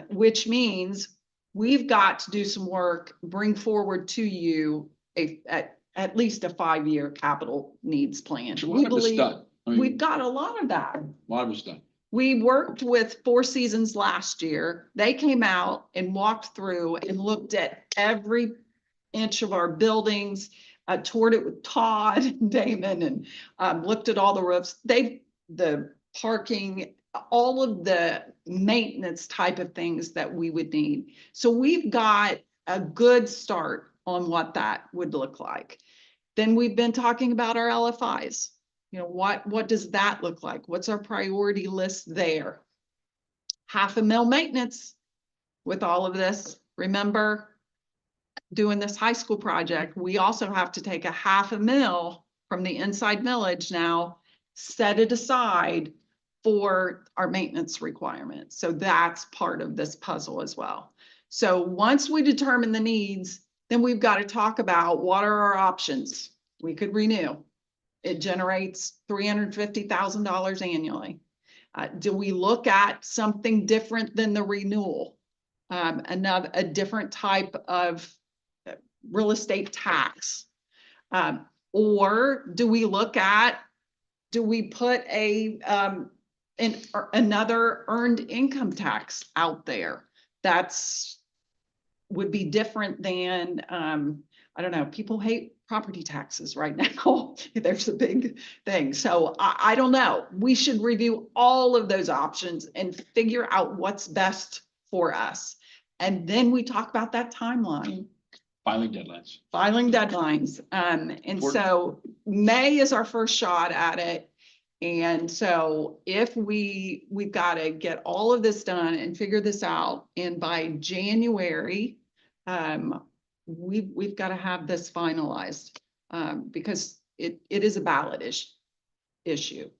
S4: Which means we've got to do some work, bring forward to you at least a 5-year capital needs plan.
S3: A lot of it's done. I mean,
S4: We've got a lot of that.
S3: a lot of it's done.
S4: We worked with Four Seasons last year. They came out and walked through and looked at every inch of our buildings, toured it with Todd and Damon, and looked at all the roofs. The parking, all of the maintenance type of things that we would need. So we've got a good start on what that would look like. Then we've been talking about our LFIs. You know, what does that look like? What's our priority list there? $500,000 maintenance with all of this. Remember, doing this high school project, we also have to take $500,000 from the inside millage now, set it aside for our maintenance requirements. So that's part of this puzzle as well. So once we determine the needs, then we've got to talk about what are our options. We could renew. It generates $350,000 annually. Do we look at something different than the renewal? A different type of real estate tax? Or do we look at, do we put another earned income tax out there that's would be different than, I don't know, people hate property taxes right now. There's a big thing. So I don't know. We should review all of those options and figure out what's best for us. And then we talk about that timeline.
S3: Filing deadlines.
S4: Filing deadlines. And so May is our first shot at it. And so if we've got to get all of this done and figure this out, and by January, we've got to have this finalized, because it is a ballot issue,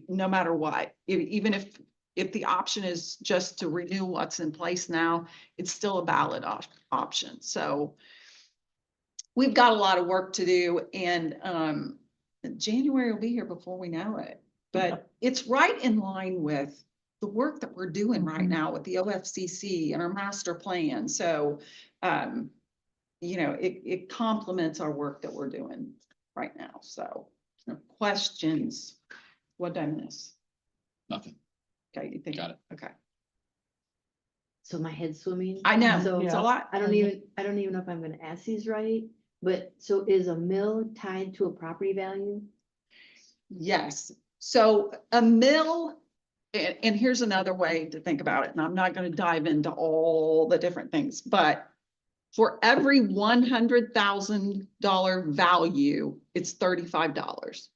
S4: no matter what. Even if the option is just to renew what's in place now, it's still a ballot option. So we've got a lot of work to do, and January will be here before we know it. But it's right in line with the work that we're doing right now with the OFCC and our master plan. So, you know, it complements our work that we're doing right now. So questions? What did I miss?
S3: Nothing.
S4: Okay, you think?
S3: Got it.
S4: Okay.
S2: So my head's swimming.
S4: I know,
S2: So
S4: it's a lot.
S2: I don't even know if I'm gonna ask these right, but so is a mill tied to a property value?
S4: Yes, so a mill, and here's another way to think about it, and I'm not gonna dive into all the different things, but for every $100,000 value, it's $35.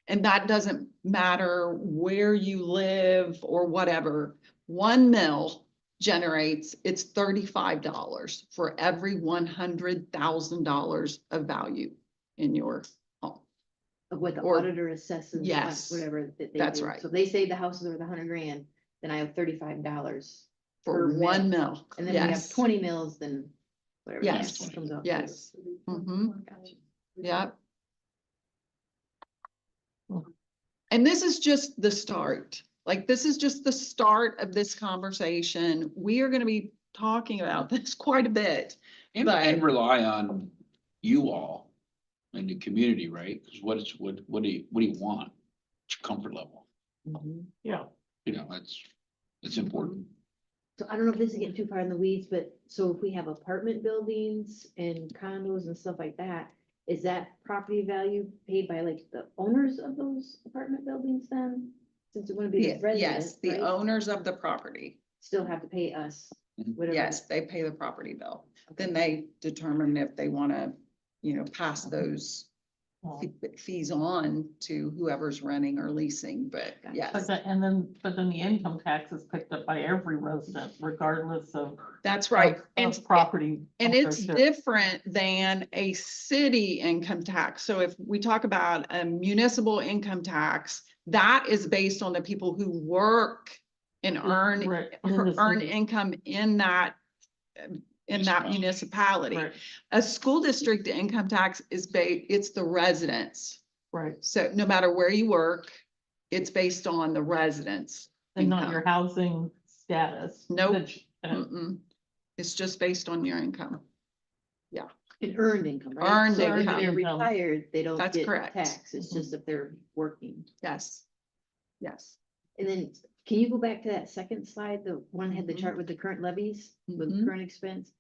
S4: And that doesn't matter where you live or whatever. One mill generates, it's $35 for every $100,000 of value in your home.
S2: Of what the
S4: Or-
S2: auditor assesses, on
S4: Yes,
S2: whatever that they
S4: that's
S2: do.
S4: right.
S2: So if they say the house is worth $100,000, then I have $35.
S4: For
S2: per
S4: one mill.
S2: And then we have
S4: Yes.
S2: 20 mills, then whatever. the
S4: Yes.
S2: next comes out to.
S4: Yes. Mhm. Yep. And this is just the start. Like, this is just the start of this conversation. We are gonna be talking about this quite a bit.
S3: And
S4: But-
S3: rely on you all and the community, right? Because what do you want? What's your comfort level?
S2: Mhm.
S6: Yeah.
S3: You know, it's important.
S2: So I don't know if this is getting too far in the weeds, but so if we have apartment buildings and condos and stuff like that, is that property value paid by like the owners of those apartment buildings then? Since it wouldn't be the
S4: Yes,
S2: residents,
S4: the
S2: right?
S4: owners of the property.
S2: Still have to pay us,
S3: Mhm.
S2: whatever.
S4: Yes, they pay the property bill.
S2: Okay.
S4: Then they determine if they wanna, pass those fees on to whoever's renting or leasing, but
S2: Gotcha.
S4: yes,
S6: But then the income tax is picked up by every resident regardless of.
S4: that's right.
S6: Of property.
S4: And it's
S6: ownership.
S4: different than a city income tax. So if we talk about a municipal income tax, that is based on the people who work and earn
S6: Right, in the
S4: earn
S6: city.
S4: income in that municipality.
S6: Right,
S4: A school district income tax is it's the residents.
S6: right,
S4: So no matter where you work, it's based on the residents.
S6: and not
S4: income.
S6: your housing status.
S4: Nope.
S6: which,
S4: Mm-mm. It's just based on your income.
S2: An earned income, right?
S4: Earned
S2: So if
S4: income.
S2: they're retired, they don't
S4: That's
S2: get
S4: correct.
S2: taxed. It's just if they're working.
S4: Yes. Yes.
S2: And then, can you go back to that second slide? The one had the
S4: Mhm.
S2: chart with the current levies, with
S4: Mhm.
S2: current expense.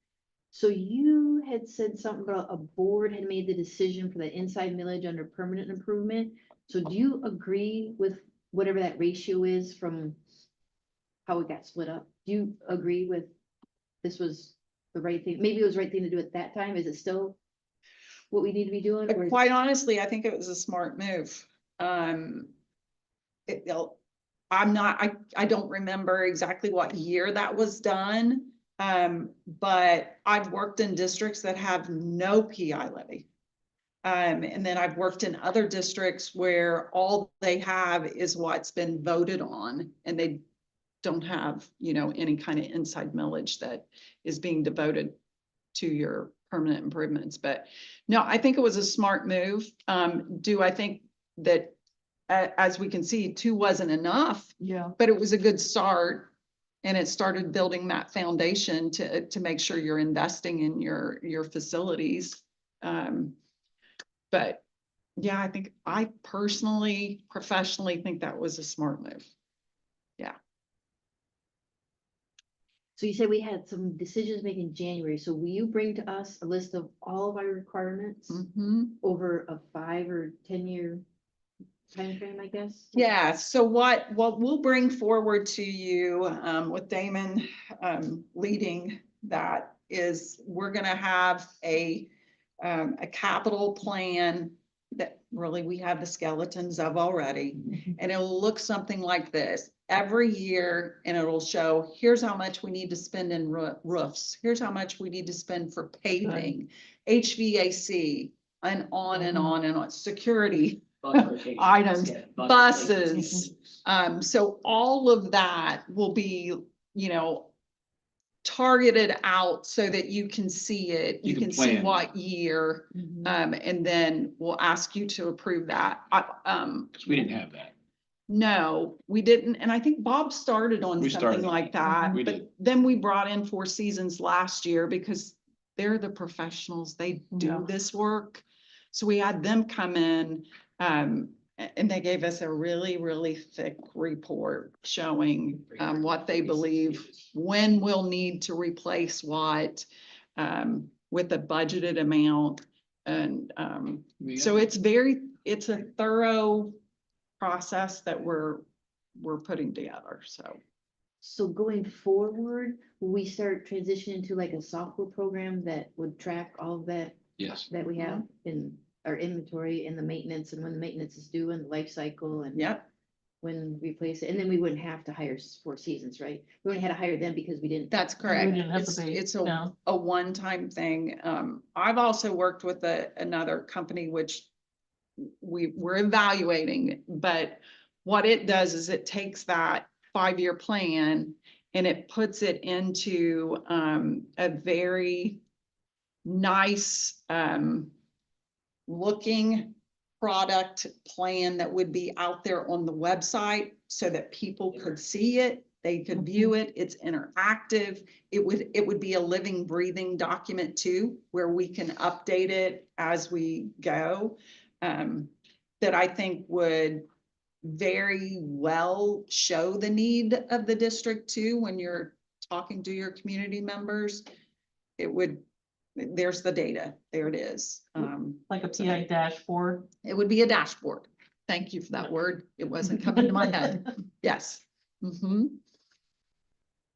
S2: So you had said something about a board had made the decision for the inside millage under permanent improvement. So do you agree with whatever that ratio is from how it got split up? Do you agree with this was the right thing? Maybe it was the right thing to do at that time. Is it still what we need to be doing? Or is-
S4: Quite honestly, I think it was a smart move. I don't remember exactly what year that was done. But I've worked in districts that have no PI levy. And then I've worked in other districts where all they have is what's been voted on and they don't have, any kind of inside millage that is being devoted to your permanent improvements. But no, I think it was a smart move. Do I think that, as we can see, 2 wasn't enough,
S6: Yeah,
S4: but it was a good start. And it started building that foundation to make sure you're investing in your facilities. But yeah, I personally, professionally think that was a smart move.
S2: So you said we had some decisions made in January. So will you bring to us a list of all of our requirements
S4: Mhm.
S2: over a 5 or 10-year timeframe, I guess?
S4: Yeah, so what we'll bring forward to you, with Damon, leading that is we're gonna have a capital plan that really we have the skeletons of already. And it'll look something like this every year, and it'll show, here's how much we need to spend in roofs. Here's how much we need to spend for paving, HVAC, and on and on and on, security.
S5: Bus rotation.
S4: Items,
S5: Yeah, bus
S4: buses.
S5: rotation.
S4: So all of that will be, targeted out so that you can see it.
S3: You
S4: You
S3: can
S4: can see
S3: plan.
S4: what year,
S2: Mhm.
S4: and then we'll ask you to approve that.
S3: Because we didn't have that.
S4: No, we didn't. And I think Bob started on
S3: We
S4: something
S3: started on
S4: like
S3: it.
S4: that.
S3: We
S4: But
S3: did.
S4: then we brought in Four Seasons last year because they're the professionals. They do
S6: Yeah.
S4: this work. So we had them come in, And they gave us a really, really thick report showing what they believe, when we'll need to replace what, with a budgeted amount. And so it's a thorough process that we're putting together, so.
S2: So going forward, will we start transitioning to like a software program that would track all of that
S3: Yes,
S2: that we have in our inventory and the maintenance and when the maintenance is due and the life cycle and
S4: Yep,
S2: when we place it, and then we wouldn't have to hire 4 seasons, right? We only had to hire them because we didn't.
S4: that's correct.
S6: didn't have
S4: It's,
S6: to pay,
S4: it's
S6: no.
S4: a one-time thing. I've also worked with another company, which we're evaluating, but what it does is it takes that 5-year plan and it puts it into, a very nice, looking product plan that would be out there on the website so that people could see it, they could view it, it's interactive. It would be a living, breathing document too, where we can update it as we go. That I think would very well show the need of the district too, when you're talking to your community members. It would, there's the data, there it is.
S6: Like a PI dashboard.
S4: It would be a dashboard. Thank you for that word. It wasn't coming to my head. Yes. Mm-hmm.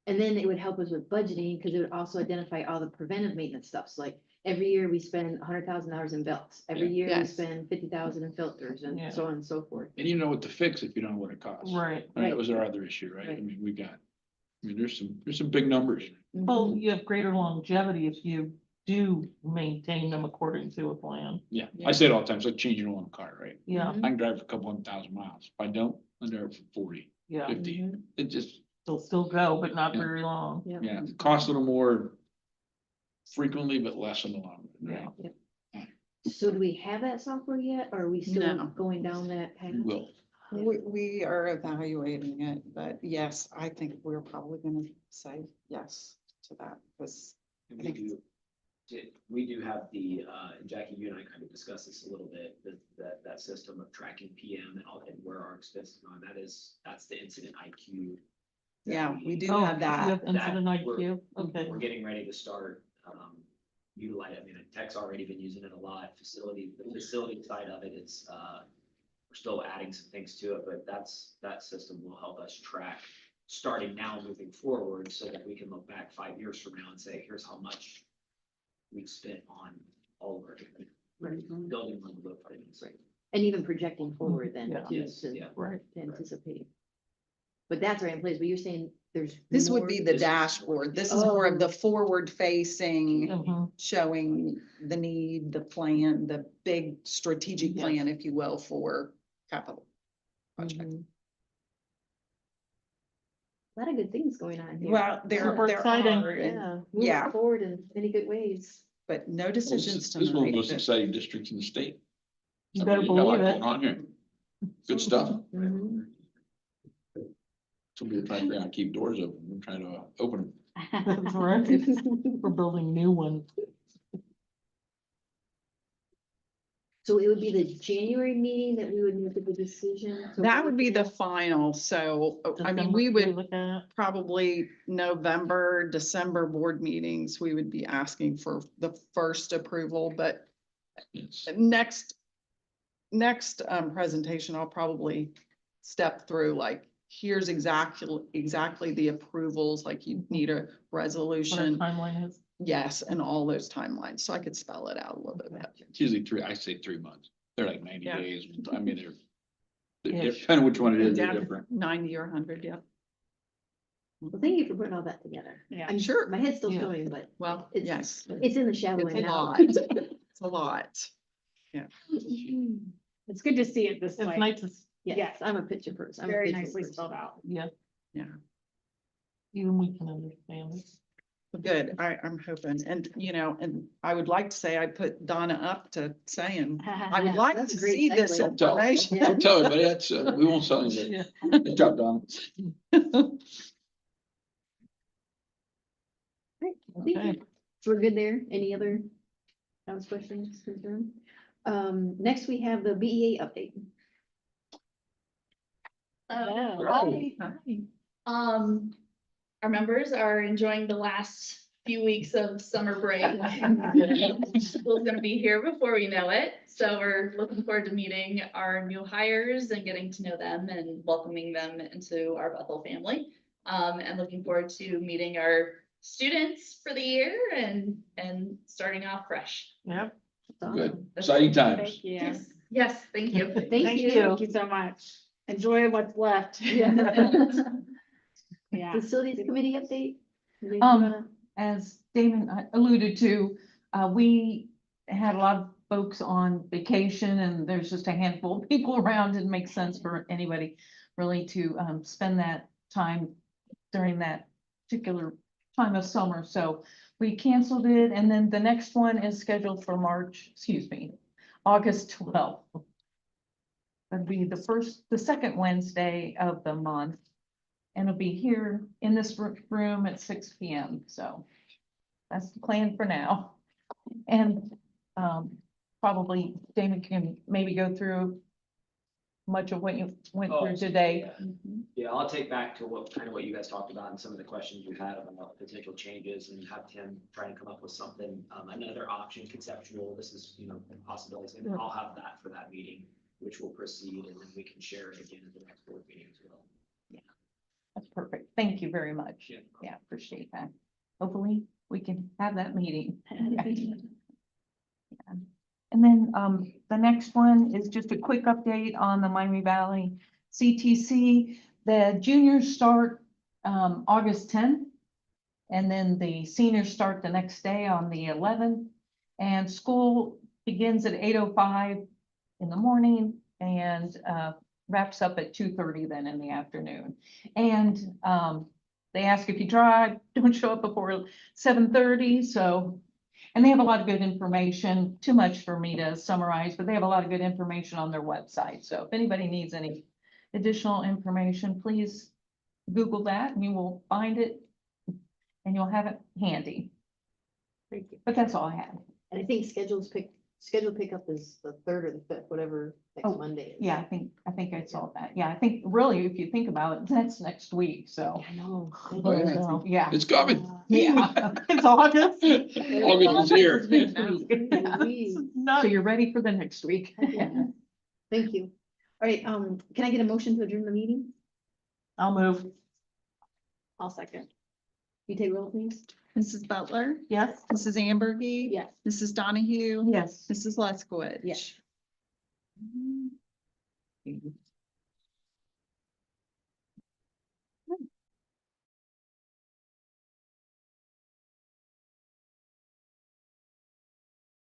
S2: And then it would help us with budgeting because it would also identify all the preventive maintenance stuff. So like every year we spend $100,000 in belts. Every year we
S4: Yes.
S2: spend 50,000 in filters and
S6: Yeah.
S2: so on and so forth.
S3: and you know what to fix if you don't know what it costs.
S6: Right.
S3: Right, that was our other issue, right? I
S2: Right.
S3: mean, there's some big numbers.
S6: Well, you have greater longevity if you do maintain them according to a plan.
S3: Yeah,
S2: Yeah.
S3: I say it all the time, it's like changing oil in a car, right?
S6: Yeah,
S2: Mhm.
S3: I can drive for a couple 100,000 miles. If I don't, I drive for 40,
S6: yeah.
S3: 50.
S2: Mhm.
S3: It just,
S6: They'll still go, but not
S3: Yeah.
S6: very long.
S2: Yeah.
S3: yeah, it costs a little more frequently, but less in the long run.
S6: Yeah.
S3: right?
S2: So do we have that software yet? Or are we still
S4: No.
S2: going down that path?
S3: We will.
S4: We are evaluating it, but yes, I think we're probably gonna say yes to that, because
S5: And we do have and Jackie, you and I kind of discussed this a little bit, that system of tracking PM and all, and where our expenses are, that's the incident IQ. that
S4: yeah, we do
S6: Oh,
S4: have
S6: you
S4: that.
S6: have incident
S5: that
S6: IQ, okay.
S5: We're getting ready to start, utilize, I mean, Tech's already been using it a lot, the facility side of it, it's, we're still adding some things to it, but that system will help us track, starting now moving forward, so that we can look back 5 years from now and say, here's how much we've spent on all of our building on the things.
S2: And even projecting forward then
S6: Yeah.
S2: too,
S5: Yes,
S2: to
S5: yeah.
S6: Right.
S2: to anticipate. But that's right in place, but you're saying there's.
S4: This would
S2: more-
S4: be the
S5: This is-
S4: dashboard. This is more of the forward facing,
S6: Mhm.
S4: showing the need, the plan, the big strategic
S6: Yes.
S4: plan, if you will, for capital project.
S2: Mhm. A lot of good things going on here.
S4: Well, there
S6: Super
S4: there
S6: exciting.
S4: are, and-
S2: Yeah,
S4: yeah.
S2: moving forward in many good ways.
S4: but no
S3: Well,
S4: decisions
S3: This is one of the most
S4: tonight.
S3: exciting districts in the state.
S6: You
S3: I
S6: better
S3: mean, got a lot
S6: believe
S3: going
S6: it.
S3: on here. Good stuff.
S2: Mhm.
S3: So we're trying to figure out how to keep doors open. We're trying to open them.
S6: That's right. We're building new ones.
S2: So it would be the January meeting that we would make the decision. So
S4: That would be the final, so, I mean,
S6: December,
S4: we would
S6: look at.
S4: probably November, December board meetings, we would be asking for the first approval, but
S3: Yes.
S4: next presentation, I'll probably step through, like, here's exactly the approvals, like you need a
S6: What our
S4: resolution.
S6: timeline is.
S4: Yes, and all those timelines, so I could spell it out a little bit better.
S3: It's usually I say 3 months. They're like 90
S4: Yeah.
S3: days. I mean, they're
S6: Yeah.
S3: depending which one it is, they're
S4: Yeah,
S3: different.
S4: 90 or 100, yeah.
S2: Well, thank you for putting all that together.
S1: Yeah.
S2: I'm
S4: Sure.
S2: My head's still
S6: Yeah.
S2: swimming, but
S4: Well,
S2: It's-
S4: yes,
S2: it's in the shadow
S4: it's a
S2: now.
S4: lot. It's a lot.
S1: It's good to see it this
S6: It's
S1: way.
S6: nice to,
S2: Yes, I'm a picture person. I'm a
S1: Very
S2: visual
S1: nicely
S2: person.
S1: spelled out.
S6: yeah.
S4: Yeah.
S6: Even we can understand it.
S4: Good, I'm hoping, and, and I would like to say I put Donna up to saying, I would like
S2: That's
S4: to
S2: a great
S4: see this
S2: segue.
S3: Don't tell,
S4: information.
S3: don't tell anybody, that's, we won't tell anybody.
S6: Yeah.
S3: Good job, Don.
S2: Thank
S6: Okay.
S2: you. So we're good there. Any other questions, concern? Next we have the BEA update.
S1: Hi.
S9: Our members are enjoying the last few weeks of summer break. School's gonna be here before we know it, so we're looking forward to meeting our new hires and getting to know them and welcoming them into our Bethel family. And looking forward to meeting our students for the year and starting off fresh.
S6: Yep.
S3: Good, exciting times.
S1: Thank you.
S9: Yes, thank you.
S2: Thank you.
S1: Thank you so much. Enjoy what's left. Yeah.
S2: Facilities committee update? Anything you
S6: Um,
S2: wanna-
S6: As Damon alluded to, we had a lot of folks on vacation and there's just a handful of people around. It makes sense for anybody really to spend that time during that particular time of summer. So we canceled it, and then the next one is scheduled for August 12th. That'd be the second Wednesday of the month. And it'll be here in this room at 6 p.m. So that's the plan for now. And probably Damon can maybe go through much of what you went through today.
S5: Yeah, I'll take back to what you guys talked about and some of the questions you had about potential changes and have Tim try to come up with something, another option conceptual. This is, possibilities, and I'll have that for that meeting, which will proceed, and then we can share it again at the next board meeting as well.
S6: That's perfect. Thank you very much.
S5: Yeah.
S6: Yeah, appreciate that. Hopefully we can have that meeting. Yeah. And then the next one is just a quick update on the Miami Valley CTC. The juniors start August 10th. And then the seniors start the next day on the 11th. And school begins at 8:05 in the morning and wraps up at 2:30 then in the afternoon. And they ask if you drive, don't show up before 7:30. So, and they have a lot of good information, too much for me to summarize, but they have a lot of good information on their website. So if anybody needs any additional information, please Google that and you will find it and you'll have it handy.
S2: Thank you.
S6: But that's all I had.
S2: And I think scheduled pickup is the 3rd or the 5th, whatever next
S6: Oh,
S2: Monday is.
S6: Yeah, I think I saw that. Yeah, I think really, if you think about it, that's next week, so.
S2: I know.
S6: So, yeah.
S3: It's coming.
S6: Yeah, it's August.
S3: August is here.
S6: Next week. Yeah.
S2: Indeed.
S6: So you're ready for the next week.
S2: Thank you. All right, can I get a motion to adjourn the meeting?
S6: I'll move.
S2: I'll second. You take roll, please?
S4: Mrs. Butler,
S6: Yes?
S4: Mrs. Ambergy.
S2: Yes.
S4: Mrs. Donahue.
S6: Yes.
S4: Mrs. Leskowitz.
S2: Yes.